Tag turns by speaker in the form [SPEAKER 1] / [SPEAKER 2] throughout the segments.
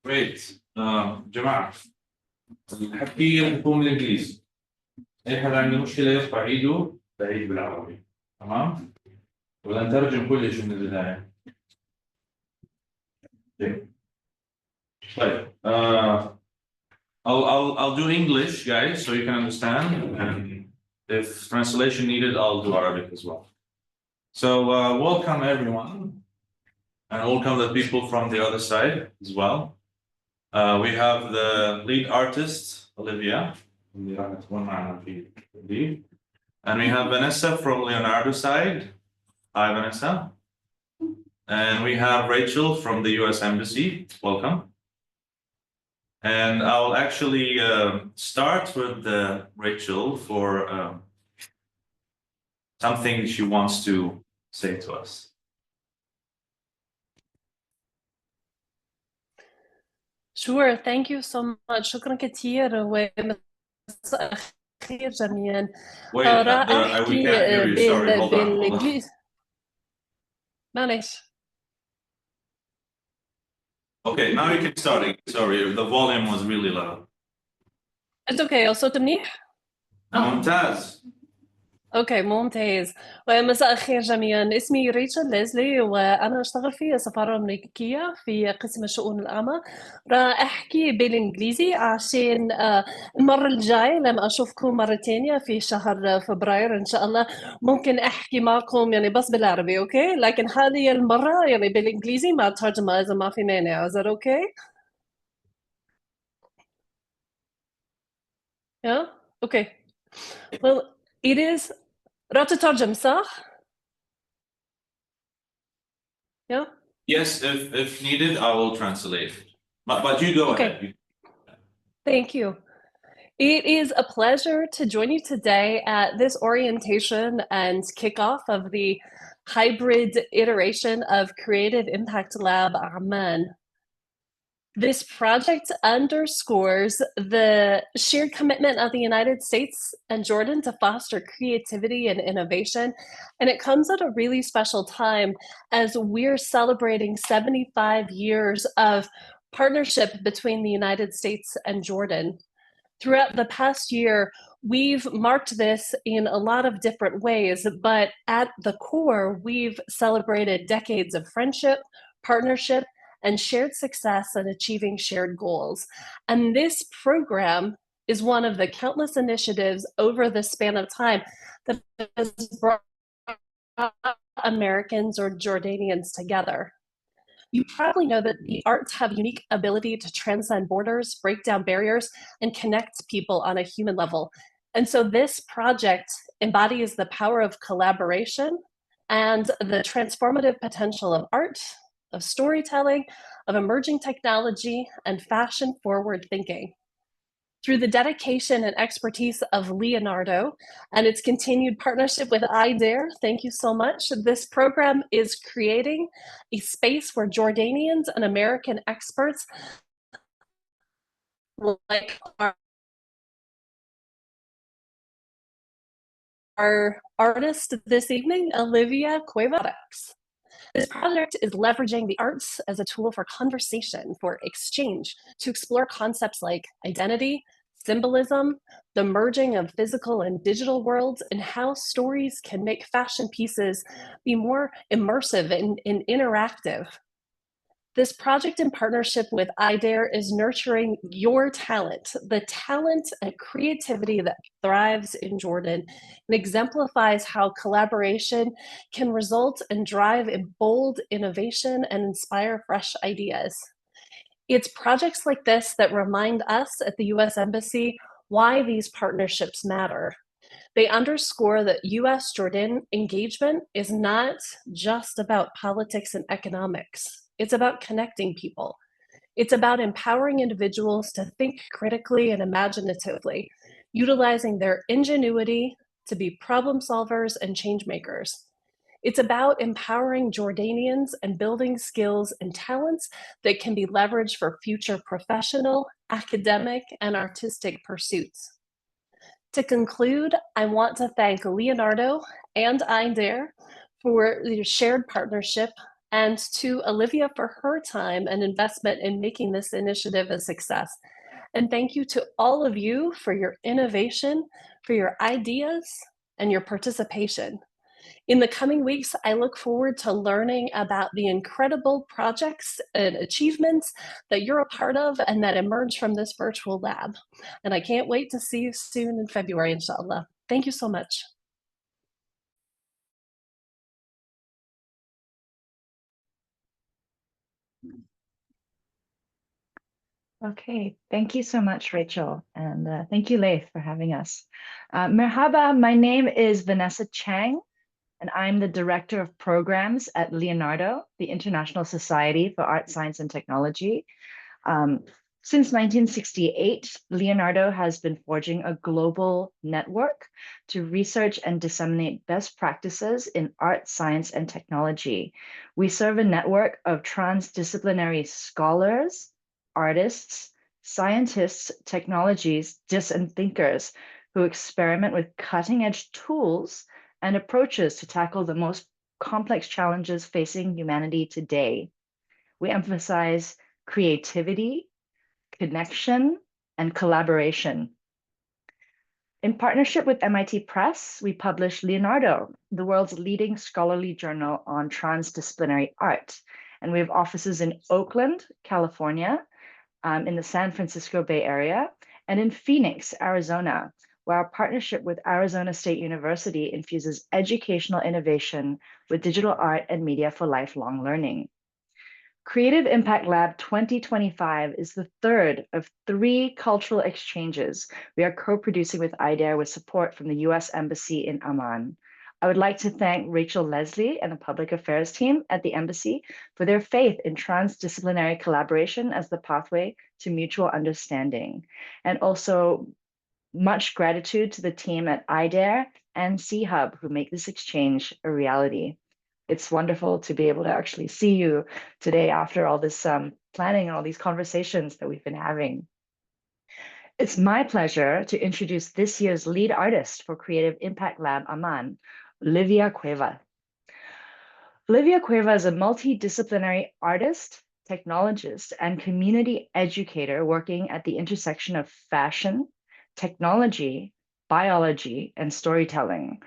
[SPEAKER 1] Great. جماعة الحكي رح يكون بالإنجليزي. أي حدا عنده مشكلة يرفع إيده بعيد بالعربي. تمام؟ ولا نترجم كل شيء من البداية. طيب. I'll do English, guys, so you can understand. And if translation needed, I'll do Arabic as well. So welcome everyone, and welcome the people from the other side as well. We have the lead artist, Olivia, and we have Vanessa from Leonardo side. Hi, Vanessa. And we have Rachel from the US Embassy. Welcome. And I'll actually start with Rachel for something she wants to say to us.
[SPEAKER 2] Sure, thank you so much. شكرا كثير ومساء الخير جميعا.
[SPEAKER 1] Wait, we can't hear you. Sorry, hold on.
[SPEAKER 2] معلش.
[SPEAKER 1] Okay, now you can start. Sorry, the volume was really loud.
[SPEAKER 2] It's okay. الصوت منيح؟
[SPEAKER 1] ممتاز.
[SPEAKER 2] اوكي ممتاز. ومساء الخير جميعا. اسمي ريتشل ليزلي وانا اشتغل في السفاره الامريكيه في قسم الشؤون العامه. راح احكي بالانجليزي عشان المره الجايه لما اشوفكم مره تانية في شهر فبراير ان شاء الله ممكن احكي معكم يعني بس بالعربي. اوكي، لكن هذه المره يعني بالانجليزي مع الترجمه اذا ما في مانع. Is that okay? Yeah? Okay. Well, it is رات تترجم صح؟ Yeah?
[SPEAKER 1] Yes, if needed, I will translate. But you go ahead.
[SPEAKER 2] Thank you. It is a pleasure to join you today at this orientation and kickoff of the hybrid iteration of Creative Impact Lab Amman. This project underscores the shared commitment of the United States and Jordan to foster creativity and innovation. And it comes at a really special time as we're celebrating 75 years of partnership between the United States and Jordan. Throughout the past year, we've marked this in a lot of different ways, but at the core, we've celebrated decades of friendship, partnership, and shared success in achieving shared goals. And this program is one of the countless initiatives over the span of time that has brought Americans or Jordanians together. You probably know that the arts have a unique ability to transcend borders, break down barriers, and connect people on a human level. And so this project embodies the power of collaboration and the transformative potential of art, of storytelling, of emerging technology, and fashion-forward thinking. Through the dedication and expertise of Leonardo and its continued partnership with IDARE, thank you so much, this program is creating a space where Jordanians and American experts like our artist this evening, Olivia Cueva. This project is leveraging the arts as a tool for conversation, for exchange, to explore concepts like identity, symbolism, the merging of physical and digital worlds, and how stories can make fashion pieces be more immersive and interactive. This project in partnership with IDARE is nurturing your talent, the talent and creativity that thrives in Jordan, and exemplifies how collaboration can result and drive in bold innovation and inspire fresh ideas. It's projects like this that remind us at the US Embassy why these partnerships matter. They underscore that US-Jordan engagement is not just about politics and economics. It's about connecting people. It's about empowering individuals to think critically and imaginatively, utilizing their ingenuity to be problem solvers and change makers. It's about empowering Jordanians and building skills and talents that can be leveraged for future professional, academic, and artistic pursuits. To conclude, I want to thank Leonardo and IDARE for their shared partnership and to Olivia for her time and investment in making this initiative a success. And thank you to all of you for your innovation, for your ideas, and your participation. In the coming weeks, I look forward to learning about the incredible projects and achievements that you're a part of and that emerge from this virtual lab. And I can't wait to see you soon in February, inshallah. Thank you so much.
[SPEAKER 3] Okay, thank you so much, Rachel. And thank you, Leif, for having us. Merhaba, my name is Vanessa Chang, and I'm the Director of Programs at Leonardo, the International Society for Art, Science, and Technology. Since 1968, Leonardo has been forging a global network to research and disseminate best practices in art, science, and technology. We serve a network of transdisciplinary scholars, artists, scientists, technologists, and thinkers who experiment with cutting-edge tools and approaches to tackle the most complex challenges facing humanity today. We emphasize creativity, connection, and collaboration. In partnership with MIT Press, we publish Leonardo, the world's leading scholarly journal on transdisciplinary art. And we have offices in Oakland, California, in the San Francisco Bay Area, and in Phoenix, Arizona, where our partnership with Arizona State University infuses educational innovation with digital art and media for lifelong learning. Creative Impact Lab 2025 is the third of 3 cultural exchanges we are co-producing with IDEA with support from the US Embassy in Amman. I would like to thank Rachel Leslie and the Public Affairs team at the Embassy for their faith in transdisciplinary collaboration as the pathway to mutual understanding. And also much gratitude to the team at IDEA and C-Hub who make this exchange a reality. It's wonderful to be able to actually see you today after all this planning and all these conversations that we've been having. It's my pleasure to introduce this year's lead artist for Creative Impact Lab Amman, Olivia Cueva. Olivia Cueva is a multidisciplinary artist, technologist, and community educator working at the intersection of fashion, technology, biology, and storytelling.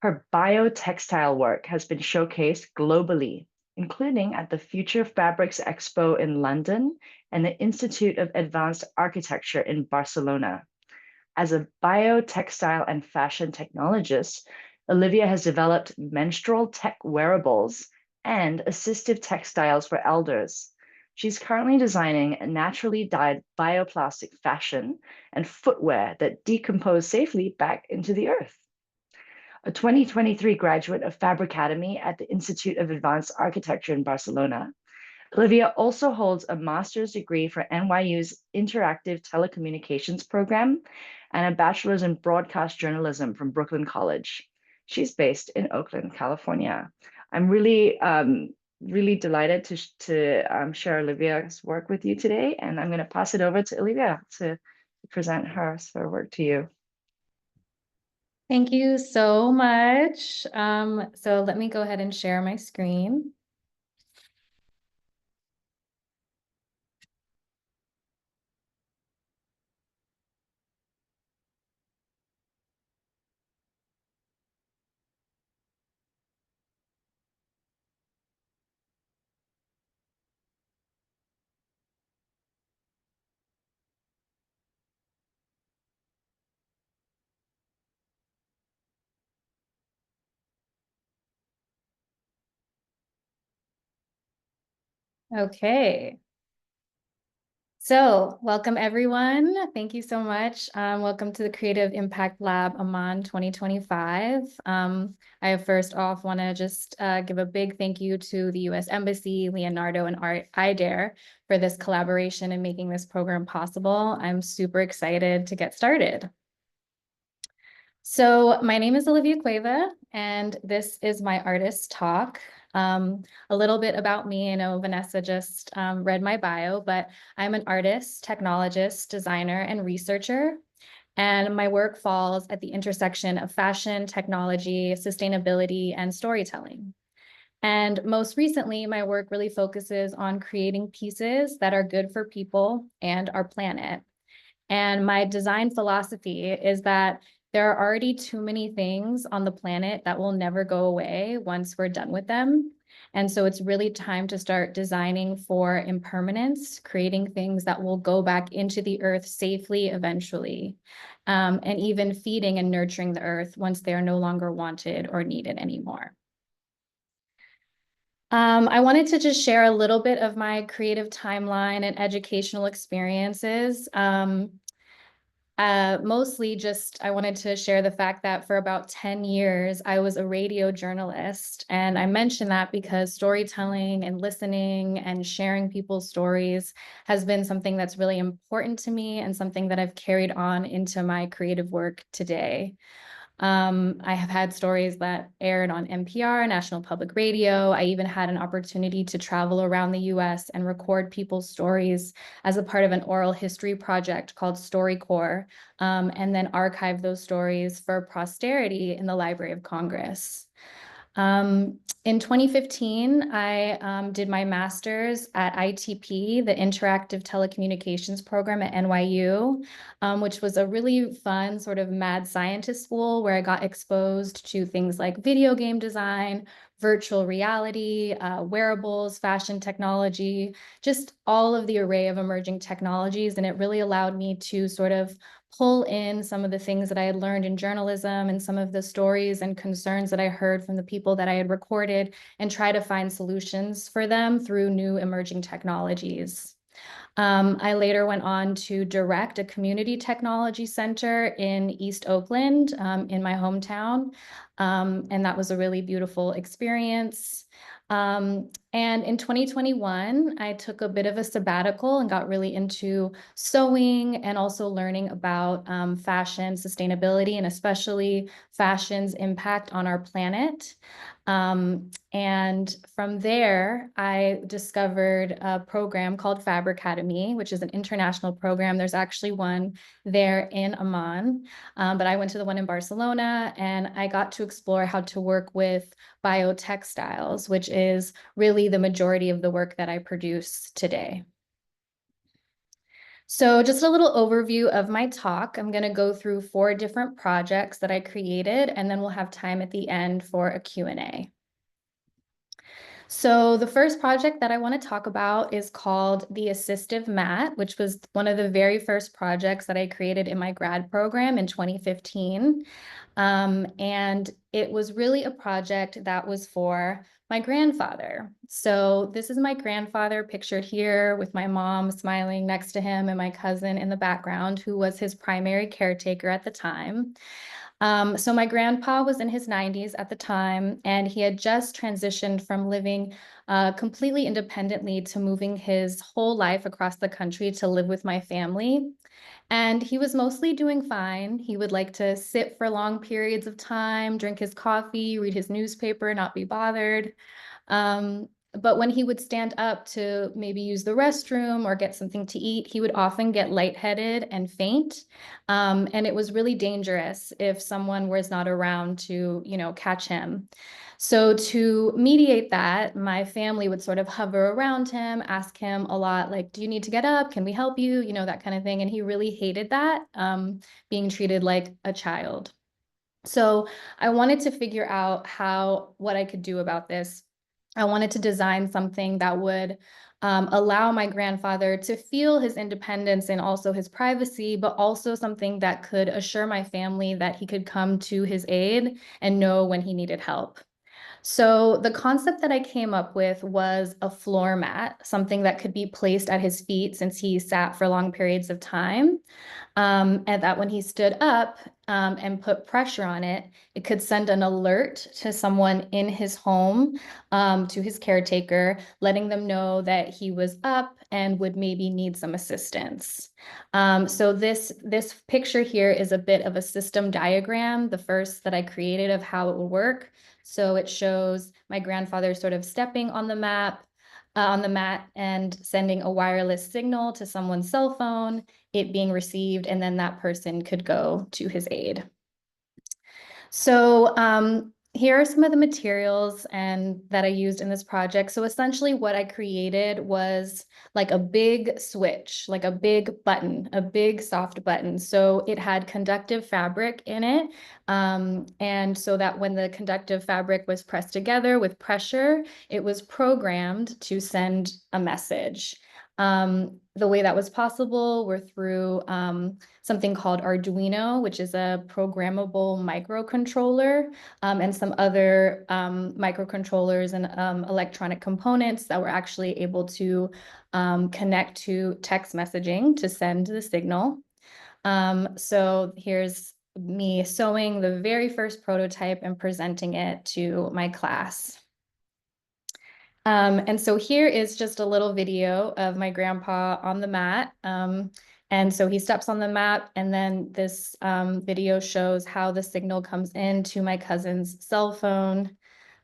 [SPEAKER 3] Her biotextile work has been showcased globally, including at the Future Fabrics Expo in London and the Institute of Advanced Architecture in Barcelona. As a biotextile and fashion technologist, Olivia has developed menstrual tech wearables and assistive textiles for elders. She's currently designing a naturally dyed bioplastic fashion and footwear that decompose safely back into the earth. A 2023 graduate of Fabricademy at the Institute of Advanced Architecture in Barcelona, Olivia also holds a master's degree for NYU's Interactive Telecommunications Program and a bachelor's in broadcast journalism from Brooklyn College. She's based in Oakland, California. I'm really delighted to share Olivia's work with you today, and I'm going to pass it over to Olivia to present her work to you.
[SPEAKER 4] Thank you so much. So let me go ahead and share my screen. Okay. So welcome everyone. Thank you so much. Welcome to the Creative Impact Lab Amman 2025. I first off want to just give a big thank you to the US Embassy, Leonardo, and IDEA for this collaboration and making this program possible. I'm super excited to get started. So my name is Olivia Cueva, and this is my artist talk. A little bit about me. I know Vanessa just read my bio, but I'm an artist, technologist, designer, and researcher. And my work falls at the intersection of fashion, technology, sustainability, and storytelling. And most recently, my work really focuses on creating pieces that are good for people and our planet. And my design philosophy is that there are already too many things on the planet that will never go away once we're done with them. And so it's really time to start designing for impermanence, creating things that will go back into the earth safely eventually, and even feeding and nurturing the earth once they are no longer wanted or needed anymore. I wanted to just share a little bit of my creative timeline and educational experiences. Mostly just, I wanted to share the fact that for about 10 years, I was a radio journalist. And I mention that because storytelling and listening and sharing people's stories has been something that's really important to me and something that I've carried on into my creative work today. I have had stories that aired on NPR, National Public Radio. I even had an opportunity to travel around the US and record people's stories as a part of an oral history project called StoryCorps, and then archive those stories for posterity in the Library of Congress. In 2015, I did my master's at ITP, the Interactive Telecommunications Program at NYU, which was a really fun sort of mad scientist school where I got exposed to things like video game design, virtual reality, wearables, fashion technology, just all of the array of emerging technologies. And it really allowed me to sort of pull in some of the things that I had learned in journalism and some of the stories and concerns that I heard from the people that I had recorded and try to find solutions for them through new emerging technologies. I later went on to direct a community technology center in East Oakland, in my hometown. And that was a really beautiful experience. And in 2021, I took a bit of a sabbatical and got really into sewing and also learning about fashion sustainability and especially fashion's impact on our planet. And from there, I discovered a program called Fabricademy, which is an international program. There's actually one there in Amman, but I went to the one in Barcelona and I got to explore how to work with biotextiles, which is really the majority of the work that I produce today. So just a little overview of my talk. I'm going to go through 4 different projects that I created, and then we'll have time at the end for a Q&A. So the first project that I want to talk about is called the Assistive Mat, which was one of the very first projects that I created in my grad program in 2015. And it was really a project that was for my grandfather. So this is my grandfather pictured here with my mom smiling next to him and my cousin in the background, who was his primary caretaker at the time. So my grandpa was in his 90s at the time, and he had just transitioned from living completely independently to moving his whole life across the country to live with my family. And he was mostly doing fine. He would like to sit for long periods of time, drink his coffee, read his newspaper, not be bothered. But when he would stand up to maybe use the restroom or get something to eat, he would often get lightheaded and faint. And it was really dangerous if someone was not around to, catch him. So to mediate that, my family would sort of hover around him, ask him a lot, like, do you need to get up? Can we help you? That kind of thing. And he really hated that, being treated like a child. So I wanted to figure out what I could do about this. I wanted to design something that would allow my grandfather to feel his independence and also his privacy, but also something that could assure my family that he could come to his aid and know when he needed help. So the concept that I came up with was a floor mat, something that could be placed at his feet since he sat for long periods of time. And that when he stood up and put pressure on it, it could send an alert to someone in his home, to his caretaker, letting them know that he was up and would maybe need some assistance. So this picture here is a bit of a system diagram, the first that I created of how it would work. So it shows my grandfather sort of stepping on the mat and sending a wireless signal to someone's cell phone, it being received, and then that person could go to his aid. So here are some of the materials and that I used in this project. So essentially what I created was like a big switch, like a big button, a big soft button. So it had conductive fabric in it. And so that when the conductive fabric was pressed together with pressure, it was programmed to send a message. The way that was possible were through something called Arduino, which is a programmable microcontroller, and some other microcontrollers and electronic components that were actually able to connect to text messaging to send the signal. So here's me sewing the very first prototype and presenting it to my class. And so here is just a little video of my grandpa on the mat. And so he steps on the mat, and then this video shows how the signal comes into my cousin's cell phone.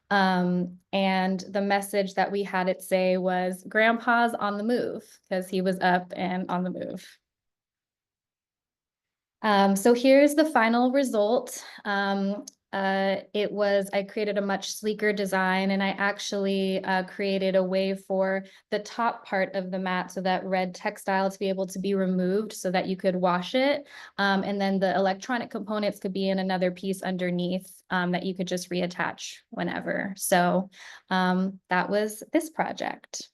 [SPEAKER 4] And the message that we had it say was, "Grandpa's on the move," because he was up and on the move. So here's the final result. I created a much sleeker design, and I actually created a way for the top part of the mat, so that red textile, to be able to be removed so that you could wash it. And then the electronic components could be in another piece underneath that you could just reattach whenever. So that was this project.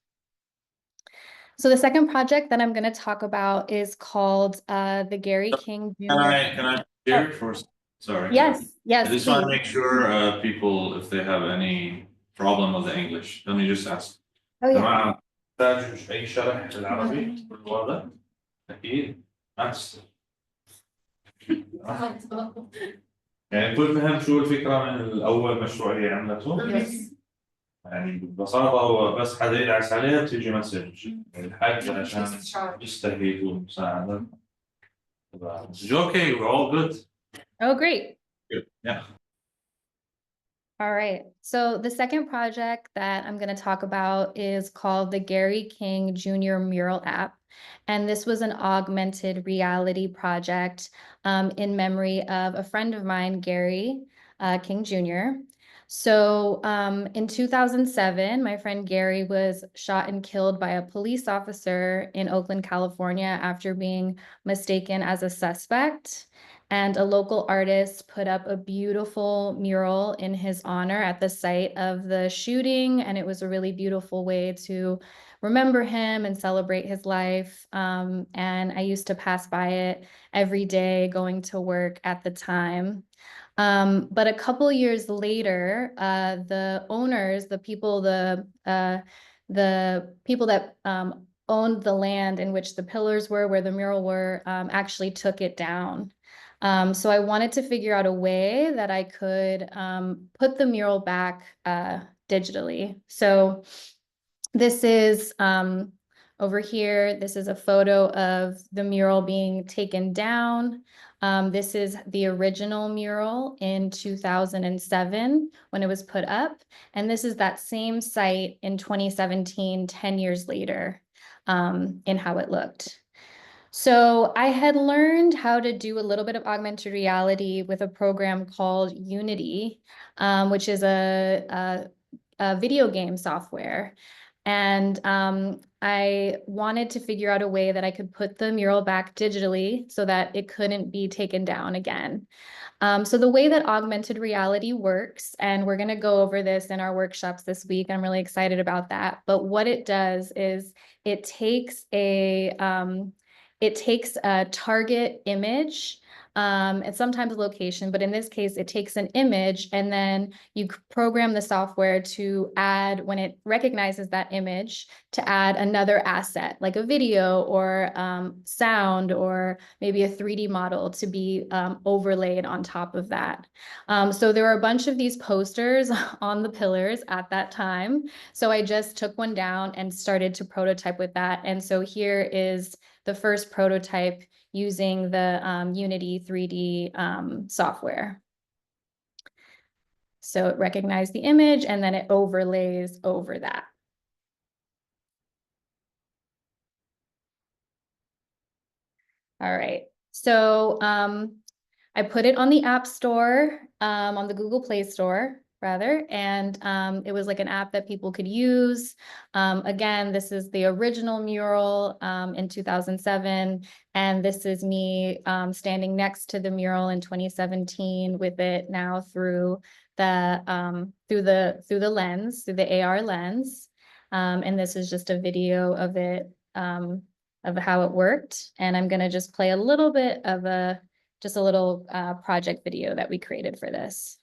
[SPEAKER 4] So the second project that I'm going to talk about is called the Gary King Jr.
[SPEAKER 1] Can I share it first? Sorry.
[SPEAKER 4] Yes,
[SPEAKER 1] I just want to
[SPEAKER 4] please.
[SPEAKER 1] make sure people, if they have any problem with the English, let me just ask.
[SPEAKER 4] Oh yeah.
[SPEAKER 1] جماعة تحتاج أي شرح بالعربي بالوضع؟ أكيد ما تستطيع. يعني كل فهم شو الفكرة من الأول مشروع هي عملته؟
[SPEAKER 4] Yes.
[SPEAKER 1] يعني ببساطة هو بس حدا يدعس عليها بتيجي مسج الحاج عشان يستهيئ والمساعدة. Okay, we're all good.
[SPEAKER 4] Oh, great.
[SPEAKER 1] Good. Yeah.
[SPEAKER 4] All right. So the second project that I'm going to talk about is called the Gary King Jr. Mural App. And this was an augmented reality project in memory of a friend of mine, Gary King Jr. So in 2007, my friend Gary was shot and killed by a police officer in Oakland, California, after being mistaken as a suspect. And a local artist put up a beautiful mural in his honor at the site of the shooting. And it was a really beautiful way to remember him and celebrate his life. And I used to pass by it every day going to work at the time. But a couple years later, the owners, the people that owned the land in which the pillars were, where the mural were, actually took it down. So I wanted to figure out a way that I could put the mural back digitally. So this is over here, this is a photo of the mural being taken down. This is the original mural in 2007 when it was put up. And this is that same site in 2017, 10 years later, in how it looked. So I had learned how to do a little bit of augmented reality with a program called Unity, which is a video game software. And I wanted to figure out a way that I could put the mural back digitally so that it couldn't be taken down again. So the way that augmented reality works, and we're going to go over this in our workshops this week, I'm really excited about that. But what it does is it takes a target image and sometimes a location, but in this case, it takes an image, and then you program the software to add, when it recognizes that image, to add another asset, like a video or sound, or maybe a 3D model to be overlaid on top of that. So there were a bunch of these posters on the pillars at that time. So I just took one down and started to prototype with that. And so here is the first prototype using the Unity 3D software. So it recognized the image and then it overlays over that. All right, so I put it on the App Store, on the Google Play Store. rather, and it was like an app that people could use. Again, this is the original mural in 2007, and this is me standing next to the mural in 2017 with it now through the lens, through the AR lens. And this is just a video of it, of how it worked. And I'm gonna just play a little bit of a little project video that we created for this.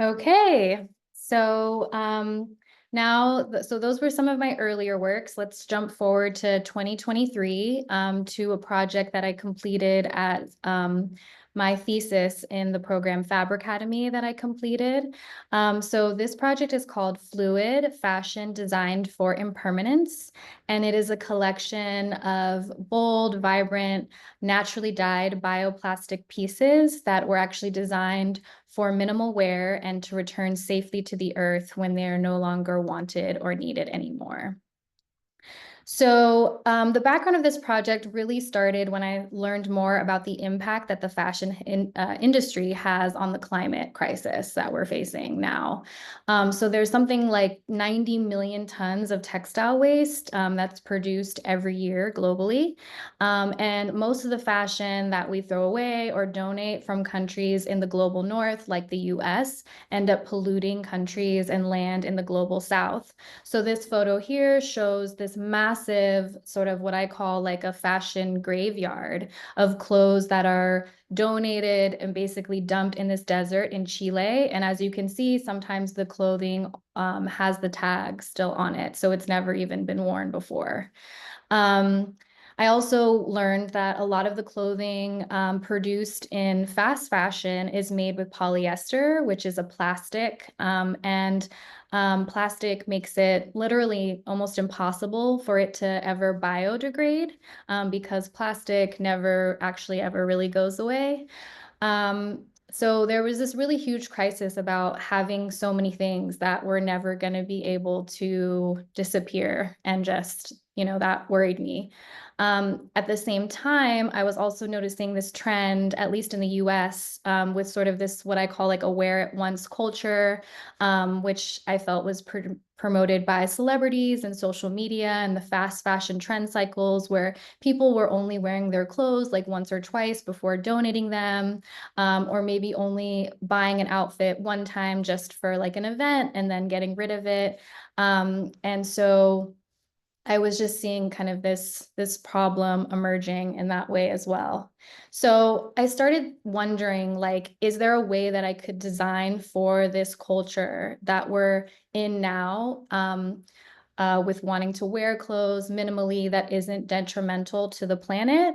[SPEAKER 4] Okay, so so those were some of my earlier works. Let's jump forward to 2023 to a project that I completed at my thesis in the program Fabricademy that I completed. So this project is called Fluid Fashion Designed for Impermanence, and it is a collection of bold, vibrant, naturally dyed bioplastic pieces that were actually designed for minimal wear and to return safely to the earth when they are no longer wanted or needed anymore. So the background of this project really started when I learned more about the impact that the fashion industry has on the climate crisis that we're facing now. So there's something like 90 million tons of textile waste that's produced every year globally. And most of the fashion that we throw away or donate from countries in the global north, like the US, end up polluting countries and land in the global south. So this photo here shows this massive sort of what I call like a fashion graveyard of clothes that are donated and basically dumped in this desert in Chile. And as you can see, sometimes the clothing has the tag still on it, so it's never even been worn before. I also learned that a lot of the clothing produced in fast fashion is made with polyester, which is a plastic, and plastic makes it literally almost impossible for it to ever biodegrade because plastic never actually ever really goes away. So there was this really huge crisis about having so many things that were never going to be able to disappear, and just, that worried me. At the same time, I was also noticing this trend, at least in the US, with sort of this, what I call like a wear it once culture, which I felt was promoted by celebrities and social media and the fast fashion trend cycles, where people were only wearing their clothes like once or twice before donating them, or maybe only buying an outfit one time just for like an event and then getting rid of it. And so I was just seeing kind of this problem emerging in that way as well. So I started wondering, like, is there a way that I could design for this culture that we're in now, with wanting to wear clothes minimally that isn't detrimental to the planet?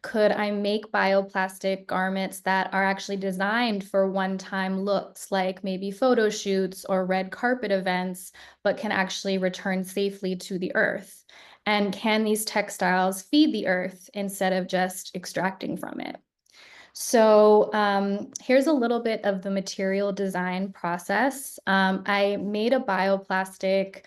[SPEAKER 4] Could I make bioplastic garments that are actually designed for one-time looks, like maybe photo shoots or red carpet events, but can actually return safely to the earth? And can these textiles feed the earth instead of just extracting from it? So here's a little bit of the material design process. I made a bioplastic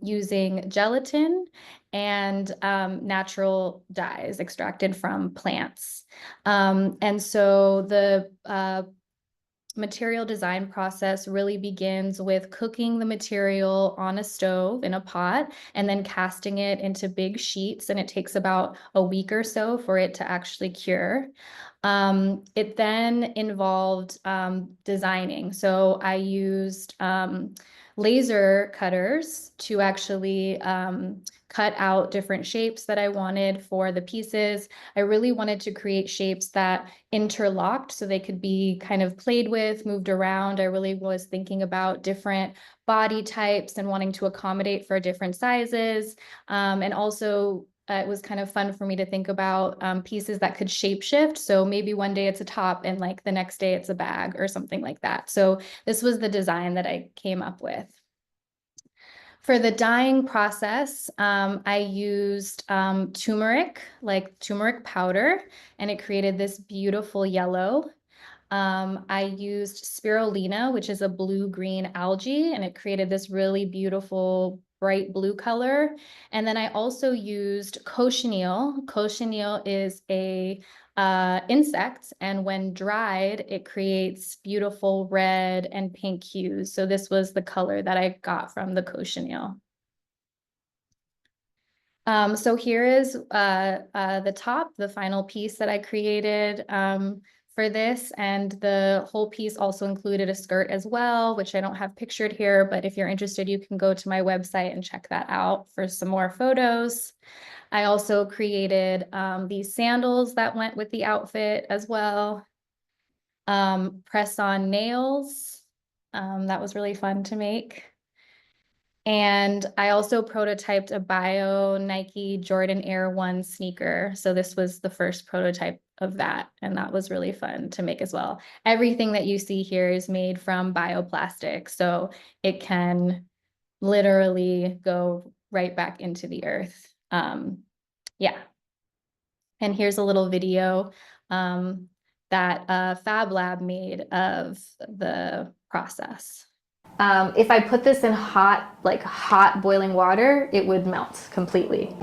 [SPEAKER 4] using gelatin and natural dyes extracted from plants. And so the material design process really begins with cooking the material on a stove in a pot and then casting it into big sheets, and it takes about a week or so for it to actually cure. It then involved designing. So I used laser cutters to actually cut out different shapes that I wanted for the pieces. I really wanted to create shapes that interlocked so they could be kind of played with, moved around. I really was thinking about different body types and wanting to accommodate for different sizes. And also it was kind of fun for me to think about pieces that could shape shift. So maybe one day it's a top and like the next day it's a bag or something like that. So this was the design that I came up with. For the dyeing process, I used turmeric, like turmeric powder, and it created this beautiful yellow. I used spirulina, which is a blue-green algae, and it created this really beautiful bright blue color. And then I also used cochineal. Cochineal is a insect, and when dried, it creates beautiful red and pink hues. So this was the color that I got from the cochineal. So here is the top, the final piece that I created for this, and the whole piece also included a skirt as well, which I don't have pictured here, but if you're interested, you can go to my website and check that out for some more photos. I also created these sandals that went with the outfit as well. Press-on nails, that was really fun to make. And I also prototyped a bio Nike Jordan Air 1 sneaker. So this was the first prototype of that, and that was really fun to make as well. Everything that you see here is made from bioplastic, so it can literally go right back into the earth. Yeah. And here's a little video that Fab Lab made of the process. If I put this in hot boiling water, it would melt completely.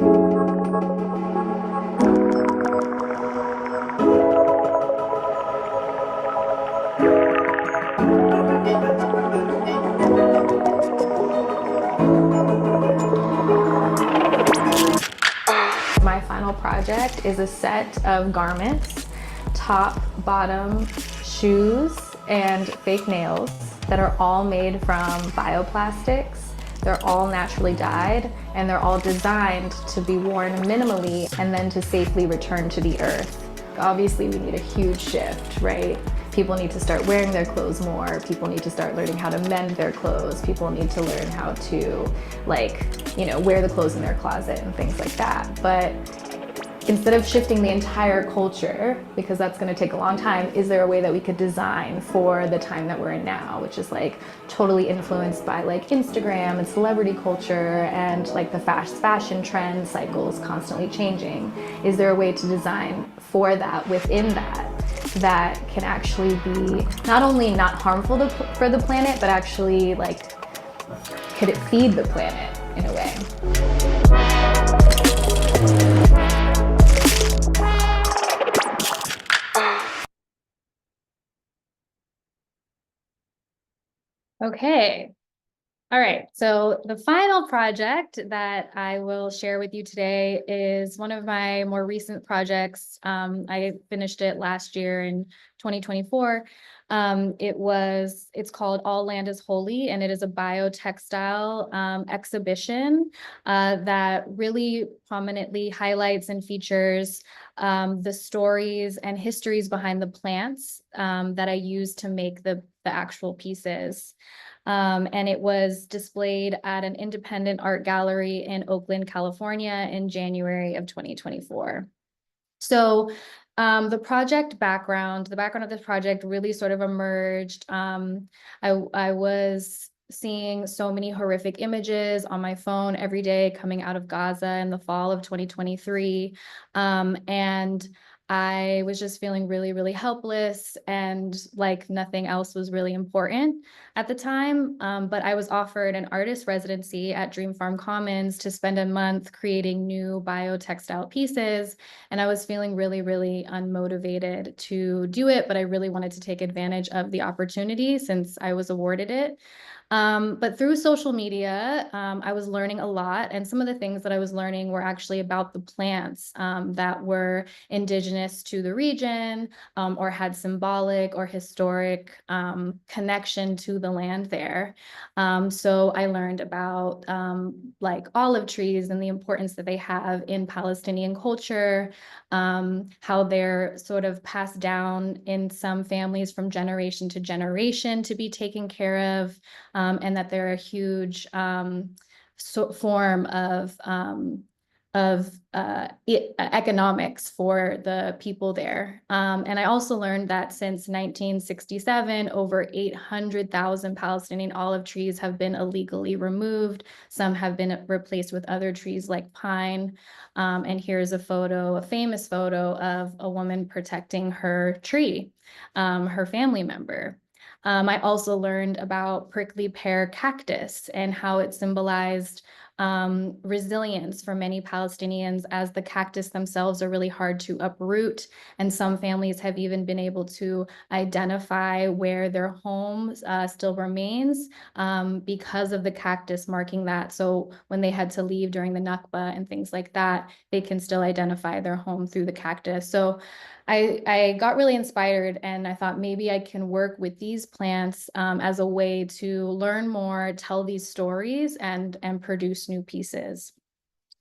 [SPEAKER 4] My final project is a set of garments, top, bottom, shoes, and fake nails that are all made from bioplastics. They're all naturally dyed, and they're all designed to be worn minimally and then to safely return to the earth. Obviously, we need a huge shift, right? People need to start wearing their clothes more. People need to start learning how to mend their clothes. People need to learn how to, wear the clothes in their closet and things like that. But instead of shifting the entire culture, because that's going to take a long time, is there a way that we could design for the time that we're in now, which is totally influenced by Instagram and celebrity culture and the fast fashion trend cycles constantly changing? Is there a way to design for that within that can actually be not only not harmful for the planet, but actually could it feed the planet in a way? Okay. All right. So the final project that I will share with you today is one of my more recent projects. I finished it last year in 2024. It's called All Land is Holy, and it is a biotextile exhibition that really prominently highlights and features the stories and histories behind the plants that I use to make the actual pieces. And it was displayed at an independent art gallery in Oakland, California in January of 2024. So the background of this project really sort of emerged. I was seeing so many horrific images on my phone every day coming out of Gaza in the fall of 2023. And I was just feeling really, really helpless and nothing else was really important at the time. But I was offered an artist residency at Dream Farm Commons to spend a month creating new biotextile pieces. And I was feeling really, really unmotivated to do it, but I really wanted to take advantage of the opportunity since I was awarded it. But through social media, I was learning a lot. And some of the things that I was learning were actually about the plants that were indigenous to the region or had symbolic or historic connection to the land there. So I learned about like olive trees and the importance that they have in Palestinian culture, how they're sort of passed down in some families from generation to generation to be taken care of. And that they're a huge form of economics for the people there. And I also learned that since 1967, over 800,000 Palestinian olive trees have been illegally removed. Some have been replaced with other trees like pine. And here's a photo, a famous photo of a woman protecting her tree, her family member. I also learned about prickly pear cactus and how it symbolized resilience for many Palestinians, as the cactus themselves are really hard to uproot. And some families have even been able to identify where their home still remains because of the cactus marking that. So when they had to leave during the Nakba and things like that, they can still identify their home through the cactus. So I got really inspired, and I thought maybe I can work with these plants as a way to learn more, tell these stories, and produce new pieces.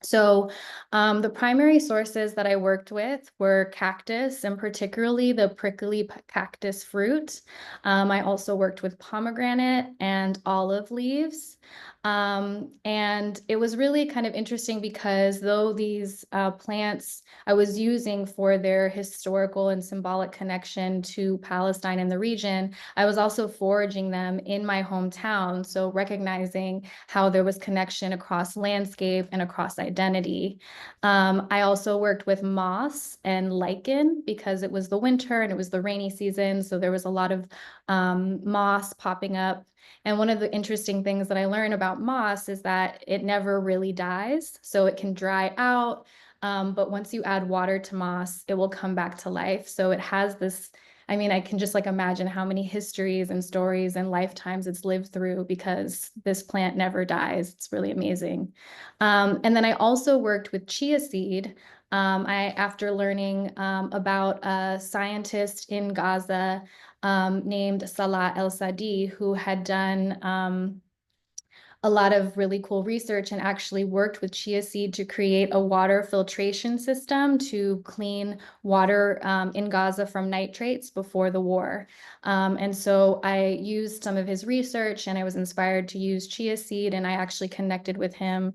[SPEAKER 4] So the primary sources that I worked with were cactus, and particularly the prickly cactus fruit. I also worked with pomegranate and olive leaves. And it was really kind of interesting because though these plants I was using for their historical and symbolic connection to Palestine and the region, I was also foraging them in my hometown. So recognizing how there was connection across landscape and across identity. I also worked with moss and lichen because it was the winter and it was the rainy season. So there was a lot of moss popping up. And one of the interesting things that I learned about moss is that it never really dies. So it can dry out, but once you add water to moss, it will come back to life. So it has this, I mean, I can just like imagine how many histories and stories and lifetimes it's lived through because this plant never dies. It's really amazing. And then I also worked with chia seed. After learning about a scientist in Gaza named Salah El-Sadi, who had done a lot of really cool research and actually worked with chia seed to create a water filtration system to clean water in Gaza from nitrates before the war. And so I used some of his research and I was inspired to use chia seed, and I actually connected with him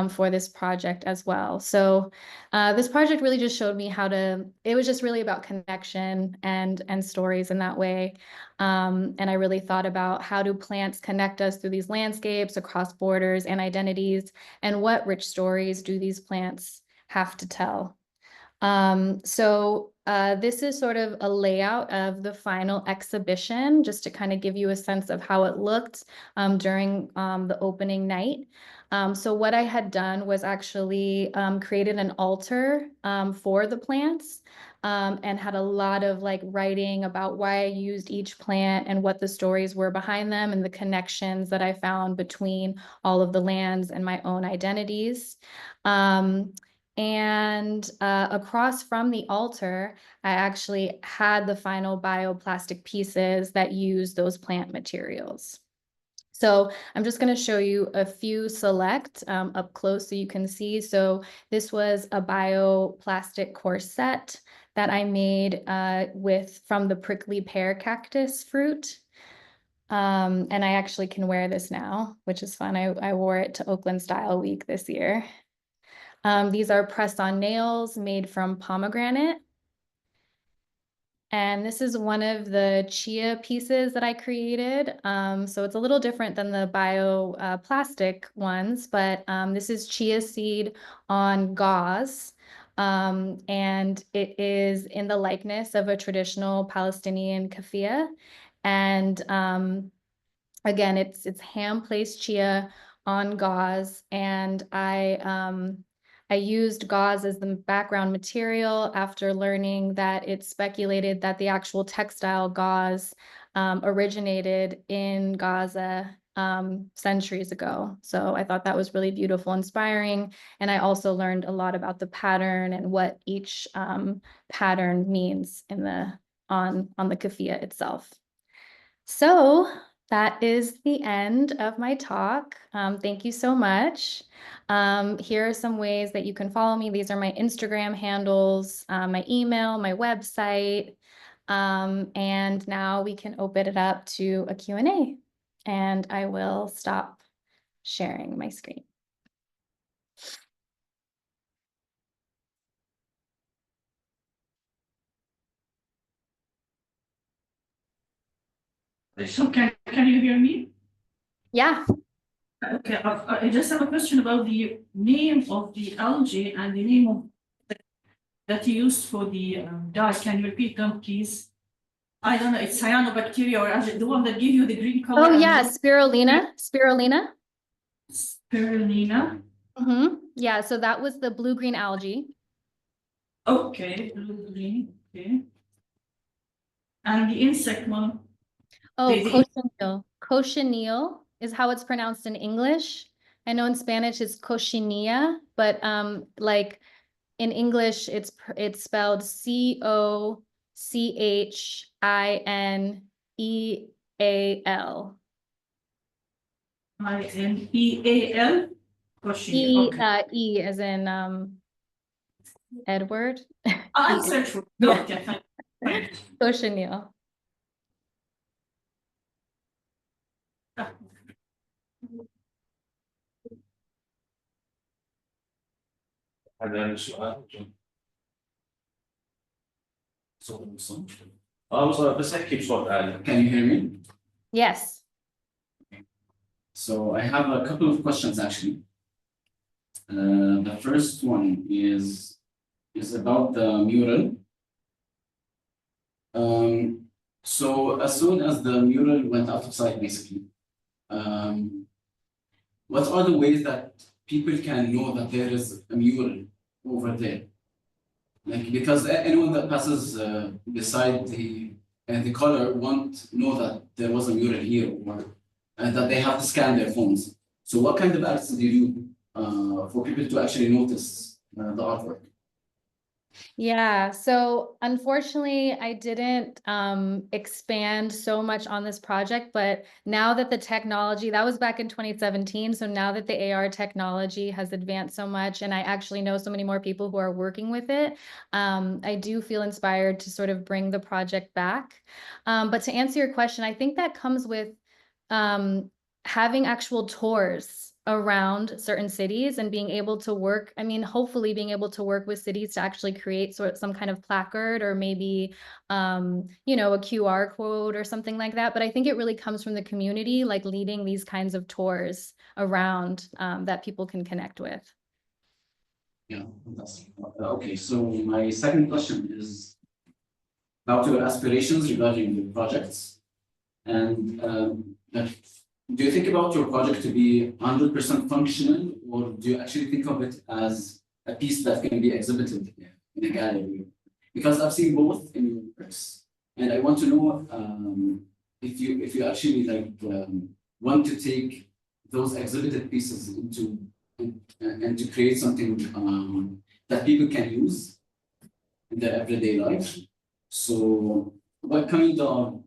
[SPEAKER 4] for this project as well. So this project really just showed me how to, it was just really about connection and stories in that way. And I really thought about how do plants connect us through these landscapes across borders and identities, and what rich stories do these plants have to tell? So this is sort of a layout of the final exhibition, just to kind of give you a sense of how it looked during the opening night. So what I had done was actually created an altar for the plants and had a lot of like writing about why I used each plant and what the stories were behind them and the connections that I found between all of the lands and my own identities. And across from the altar, I actually had the final bioplastic pieces that use those plant materials. So I'm just going to show you a few select up close so you can see. So this was a bioplastic corset that I made from the prickly pear cactus fruit. And I actually can wear this now, which is fun. I wore it to Oakland Style Week this year. These are press-on nails made from pomegranate. And this is one of the chia pieces that I created. So it's a little different than the bioplastic ones, but this is chia seed on gauze. And it is in the likeness of a traditional Palestinian keffiyeh. And again, it's hand-placed chia on gauze, and I used gauze as the background material after learning that it's speculated that the actual textile gauze originated in Gaza centuries ago. So I thought that was really beautiful, inspiring. And I also learned a lot about the pattern and what each pattern means in on the keffiyeh itself. So that is the end of my talk. Thank you so much. Here are some ways that you can follow me. These are my Instagram handles, my email, my website. And now we can open it up to a Q&A. And I will stop sharing my screen.
[SPEAKER 5] So can you hear me?
[SPEAKER 4] Yeah.
[SPEAKER 5] Okay, I just have a question about the name of the algae and the name of that you used for the dye. Can you repeat them, please? I don't know, it's cyanobacteria or algae, the one that give you the green color.
[SPEAKER 4] Oh yeah, spirulina. Spirulina.
[SPEAKER 5] Spirulina.
[SPEAKER 4] Yeah, so that was the blue-green algae.
[SPEAKER 5] Okay, blue-green, okay. And the insect one?
[SPEAKER 4] Oh,
[SPEAKER 5] The-
[SPEAKER 4] cochineal. Cochineal is how it's pronounced in English. I know in Spanish it's cochinilla, but like in English it's spelled COCHINEAL.
[SPEAKER 5] INEAL?
[SPEAKER 4] E as in Edward.
[SPEAKER 5] I'll search for it.
[SPEAKER 4] Yeah.
[SPEAKER 5] Okay, thank you.
[SPEAKER 4] Cochineal.
[SPEAKER 1] هذا السؤال بس احكي بصوت عالي.
[SPEAKER 6] Can you hear me?
[SPEAKER 4] Yes.
[SPEAKER 6] So I have a couple of questions actually. The first one is about the mural. So as soon as the mural went out of sight, basically, what are the ways that people can know that there is a mural over there? Like, because anyone that passes beside the color won't know that there was a mural here, or that they have to scan their phones. So what kind of acts do you do for people to actually notice the artwork?
[SPEAKER 4] Yeah, so unfortunately, I didn't expand so much on this project, but now that the technology, that was back in 2017, so now that the AR technology has advanced so much, and I actually know so many more people who are working with it, I do feel inspired to sort of bring the project back. But to answer your question, I think that comes with having actual tours around certain cities and being able to work, I mean, hopefully being able to work with cities to actually create some kind of placard or maybe, you know, a QR code or something like that. But I think it really comes from the community, like leading these kinds of tours around that people can connect with.
[SPEAKER 6] Yeah, fantastic. Okay, so my second question is about your aspirations regarding the projects. And do you think about your project to be 100% functional, or do you actually think of it as a piece that can be exhibited in a gallery? Because I've seen both in your works, and I want to know if you actually like want to take those exhibited pieces into and to create something that people can use in their everyday life. So what kind of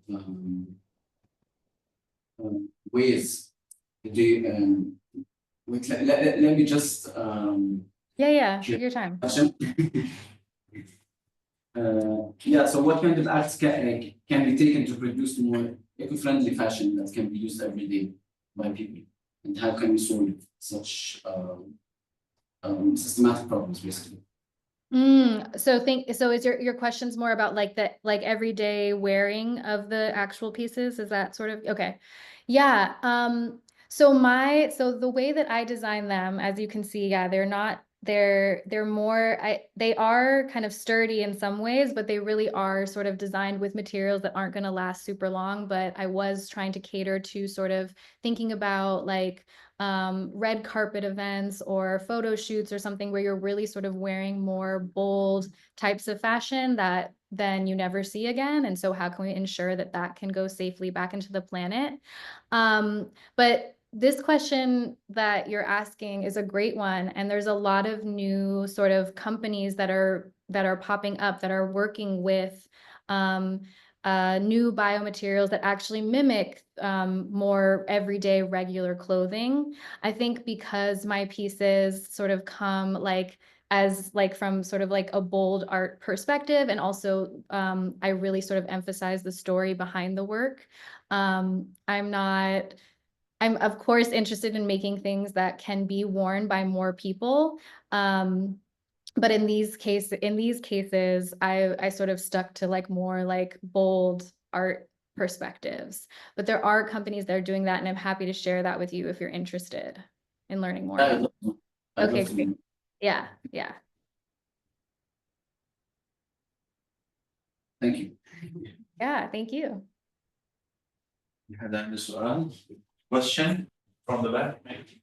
[SPEAKER 6] ways do you, wait, let me just
[SPEAKER 4] Yeah, your time.
[SPEAKER 6] Yeah, so what kind of acts can be taken to produce more eco-friendly fashion that can be used every day by people, and how can we solve such systematic problems, basically?
[SPEAKER 4] So is your questions more about like the everyday wearing of the actual pieces? Is that sort of okay? Yeah. So the way that I design them, as you can see, yeah, they're more they are kind of sturdy in some ways, but they really are sort of designed with materials that aren't going to last super long. But I was trying to cater to sort of thinking about like red carpet events or photo shoots or something where you're really sort of wearing more bold types of fashion that then you never see again. And so how can we ensure that that can go safely back into the planet? But this question that you're asking is a great one. And there's a lot of new sort of companies that are popping up that are working with new biomaterials that actually mimic more everyday regular clothing. I think because my pieces sort of come from sort of like a bold art perspective, and also I really sort of emphasize the story behind the work. I'm of course interested in making things that can be worn by more people. But in these cases, I sort of stuck to like more like bold art perspectives. But there are companies that are doing that, and I'm happy to share that with you if you're interested in learning more.
[SPEAKER 6] I'd love to. I'd
[SPEAKER 4] Okay,
[SPEAKER 6] love to
[SPEAKER 4] great.
[SPEAKER 6] know.
[SPEAKER 4] Yeah, yeah.
[SPEAKER 6] Thank you.
[SPEAKER 4] Yeah, thank you.
[SPEAKER 1] You had that سؤال question from the back maybe.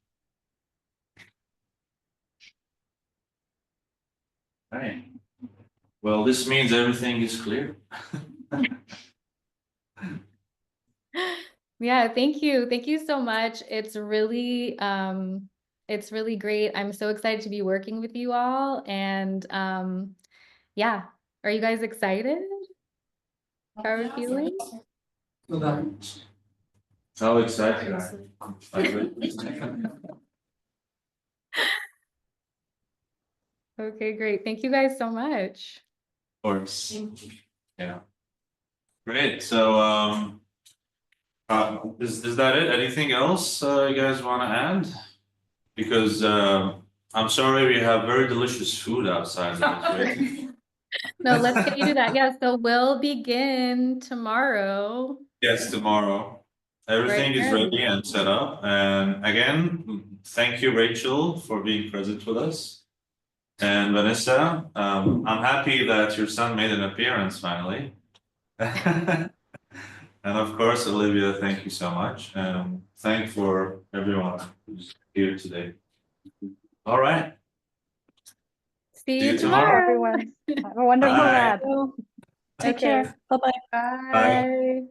[SPEAKER 1] Right. Well, this means everything is clear.
[SPEAKER 4] Yeah, thank you. Thank you so much. It's really great. I'm so excited to be working with you all. And yeah, are you guys excited? How are you feeling?
[SPEAKER 1] How excited are you?
[SPEAKER 4] Okay, great. Thank you guys so much.
[SPEAKER 1] Of course. Yeah. Great. So is that it? Anything else you guys want to add? Because I'm sorry we have very delicious food outside.
[SPEAKER 4] No, let's get you to that. Yeah, so we'll begin tomorrow.
[SPEAKER 1] Yes, tomorrow. Everything is ready and set up. And again, thank you, Rachel, for being present with us. And Vanessa, I'm happy that your son made an appearance finally. And of course, Olivia, thank you so much. And thank for everyone who's here today. All right.
[SPEAKER 4] See
[SPEAKER 1] See
[SPEAKER 4] you
[SPEAKER 1] you
[SPEAKER 4] tomorrow.
[SPEAKER 3] Everyone, have a wonderful
[SPEAKER 1] Bye.
[SPEAKER 3] lab.
[SPEAKER 2] Take
[SPEAKER 4] Okay.
[SPEAKER 2] care. Bye-bye.
[SPEAKER 4] Bye.